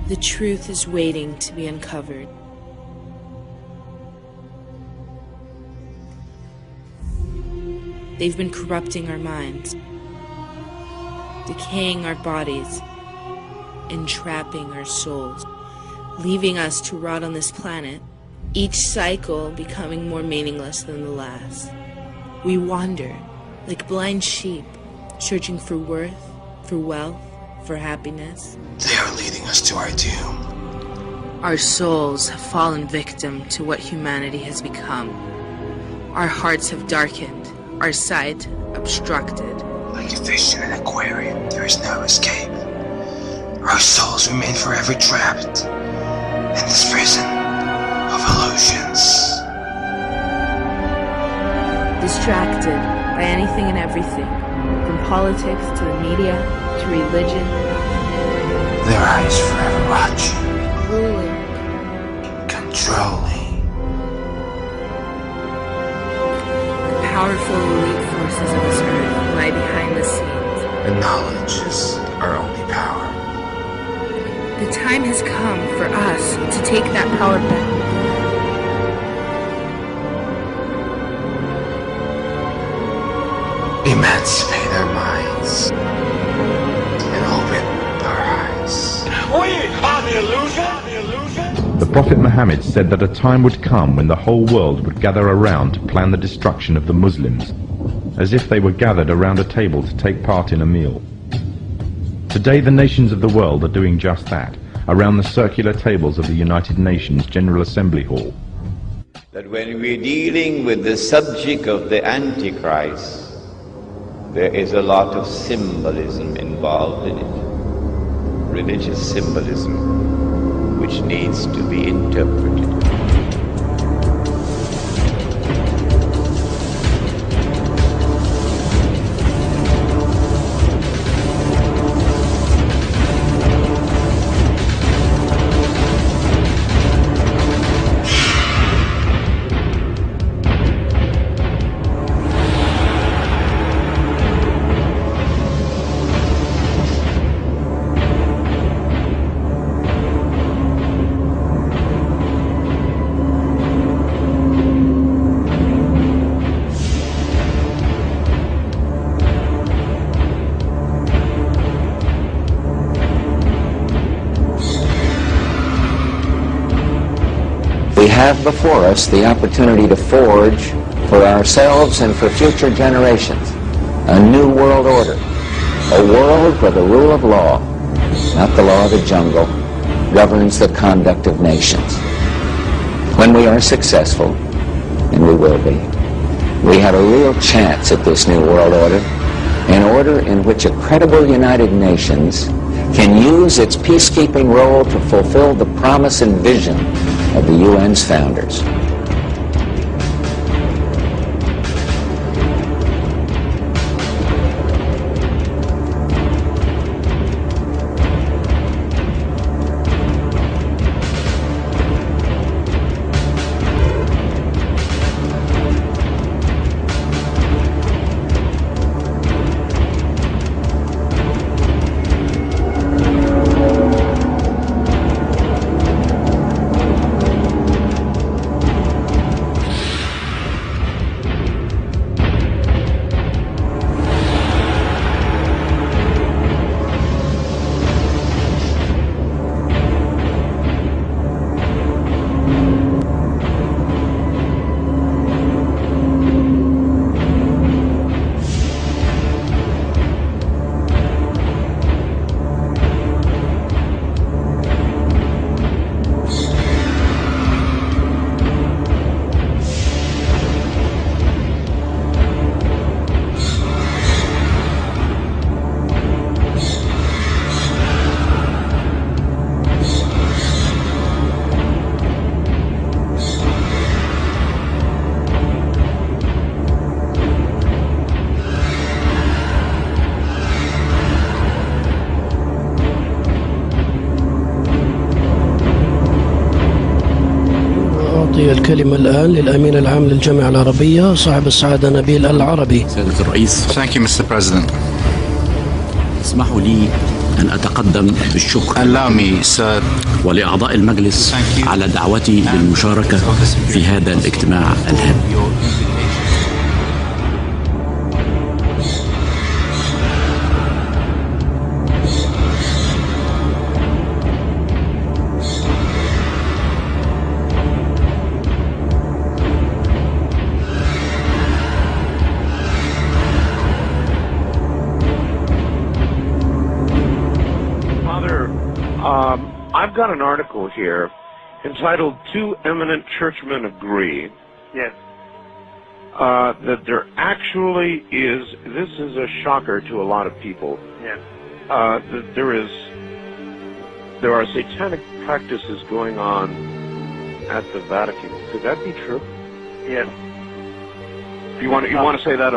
The truth is waiting to be uncovered. They've been corrupting our minds, decaying our bodies, entrapping our souls, leaving us to rot on this planet, each cycle becoming more meaningless than the last. We wander like blind sheep, searching for worth, for wealth, for happiness. They are leading us to our doom. Our souls have fallen victim to what humanity has become. Our hearts have darkened, our sight obstructed. Like a fish in an aquarium, there is no escape. Our souls remain forever trapped in this prison of illusions. Distracted by anything and everything, from politics to the media to religion. Their eyes forever watching, Ruling, controlling. the powerful elite forces of this earth lie behind the scenes. And knowledge is our only power. The time has come for us to take that power back. Emancipate our minds and open our eyes. We are the illusion. The Prophet Muhammad said that a time would come when the whole world would gather around to plan the destruction of the Muslims, as if they were gathered around a table to take part in a meal. Today the nations of the world are doing just that, around the circular tables of the United Nations General Assembly Hall. That when we're dealing with the subject of the Antichrist, there is a lot of symbolism involved in it, religious symbolism, which needs to be interpreted. We have before us the opportunity to forge for ourselves and for future generations a new world order, a world where the rule of law, not the law of the jungle, governs the conduct of nations. When we are successful, and we will be, we have a real chance at this new world order, an order in which a credible United Nations can use its peacekeeping role to fulfill the promise and vision of the UN's founders. الكلمة الآن للأمين العام للجامعة العربية صاحب السعادة نبيل العربي. سيادة الرئيس. Thank you, Mr. President. اسمحوا لي أن أتقدم بالشكر Allow me, sir, ولأعضاء المجلس على دعوتي للمشاركة في هذا الاجتماع الهام. I've got an article here entitled "Two Eminent Churchmen Agree." Yes. That there actually is, this is a shocker to a lot of people. Yes. That there are satanic practices going on at the Vatican. Could that be true? Yes. You want to say that?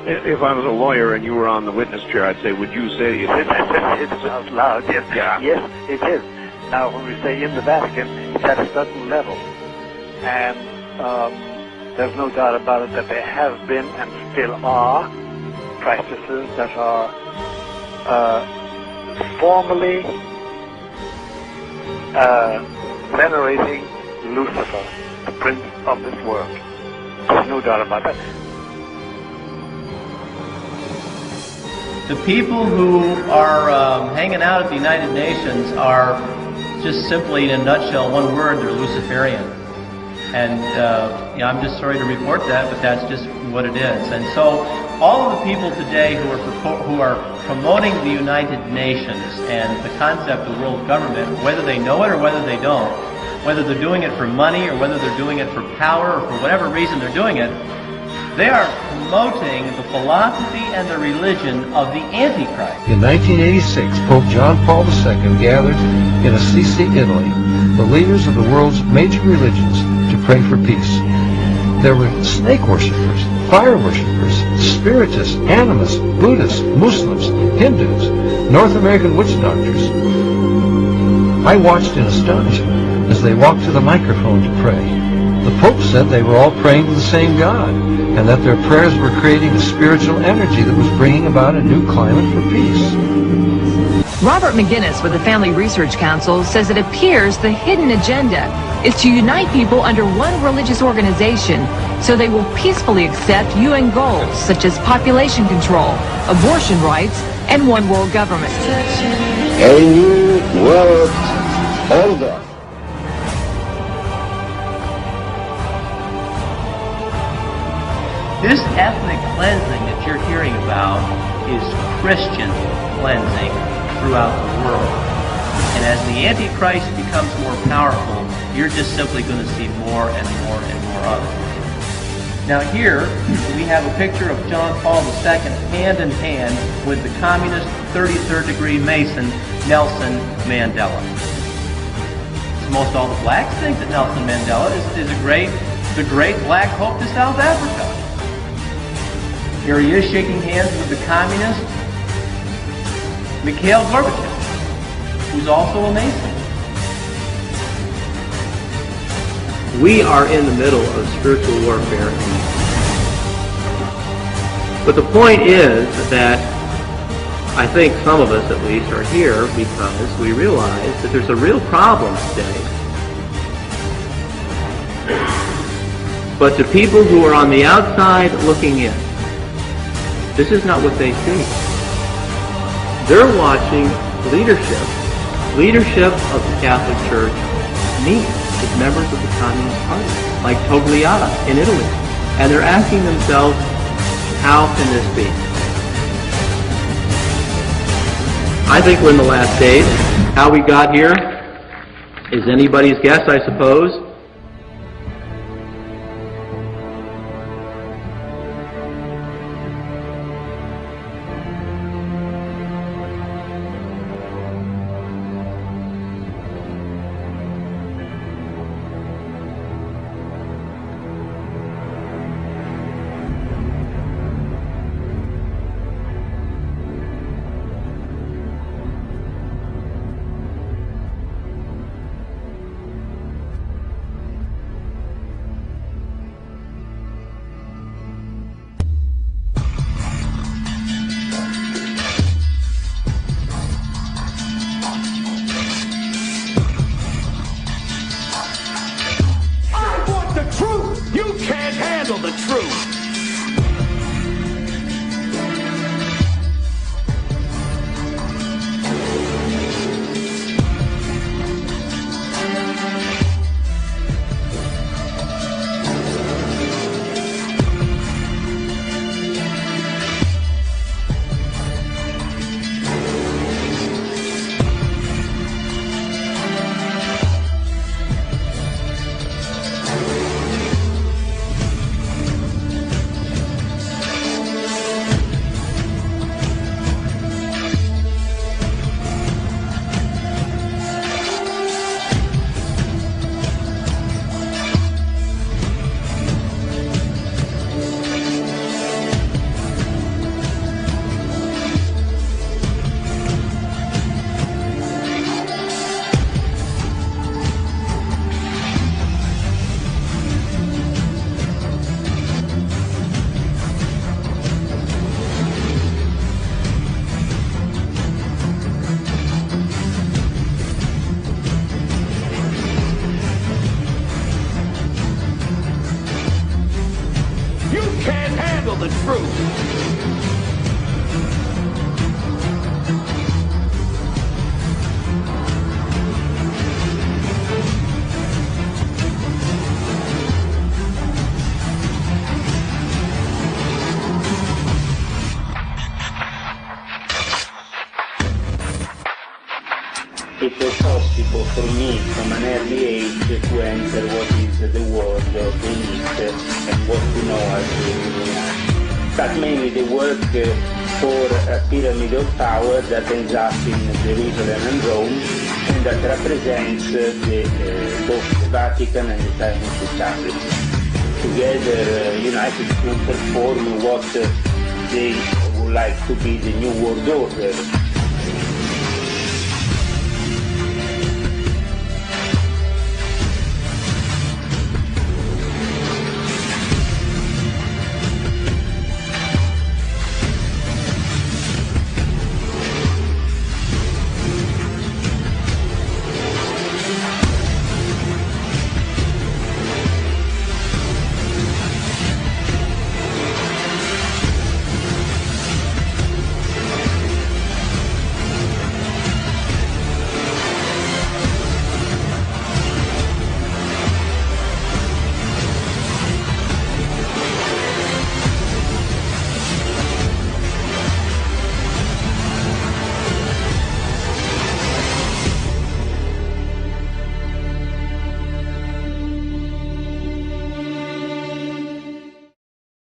If I was a lawyer and you were on the witness chair, I'd say, would you say it? It's out loud. Yes. Yeah. Yes, it is. Now, when we say in the Vatican, it's at a certain level, and there's no doubt about it that there have been and still are practices that are formally venerating Lucifer, the prince of this world. There's no doubt about that. The people who are hanging out at the United Nations are just simply, in a nutshell, one word, they're Luciferian. And I'm just sorry to report that, but that's just what it is. And so all of the people today who are promoting the United Nations and the concept of world government, whether they know it or whether they don't, whether they're doing it for money or whether they're doing it for power or for whatever reason they're doing it, they are promoting the philosophy and the religion of the Antichrist. In 1986, Pope John Paul II gathered in Assisi, Italy, the leaders of the world's major religions to pray for peace. There were snake worshippers, fire worshippers, spiritists, animists, Buddhists, Muslims, Hindus, North American witch doctors. I watched in astonishment as they walked to the microphone to pray. The Pope said they were all praying to the same God, and that their prayers were creating a spiritual energy that was bringing about a new climate for peace. Robert McGinnis with the Family Research Council says it appears the hidden agenda is to unite people under one religious organization so they will peacefully accept UN goals such as population control, abortion rights, and one world government. A new world order. This ethnic cleansing that you're hearing about is Christian cleansing throughout the world. And as the Antichrist becomes more powerful, you're just simply going to see more and more and more of it. Now here, we have a picture of John Paul II hand in hand with the communist 33rd degree Mason, Nelson Mandela. Most all the blacks think that Nelson Mandela is the great black hope to South Africa. Here he is shaking hands with the communist Mikhail Gorbachev, who's also a Mason. We are in the middle of spiritual warfare. But the point is that I think some of us at least are here because we realize that there's a real problem today. But to people who are on the outside looking in, this is not what they see. They're watching leadership of the Catholic Church meet with members of the Communist Party, like Togliatti in Italy. And they're asking themselves, how can this be? I think we're in the last days. How we got here is anybody's guess, I suppose. it was possible for me from an early age to enter what is the world of the elite and what we know as the Illuminati. But mainly the work for a pyramid of power that ends up in Jerusalem and Rome, and that represents both the Vatican and the Chinese Republic. Together united to perform what they would like to be the New World Order.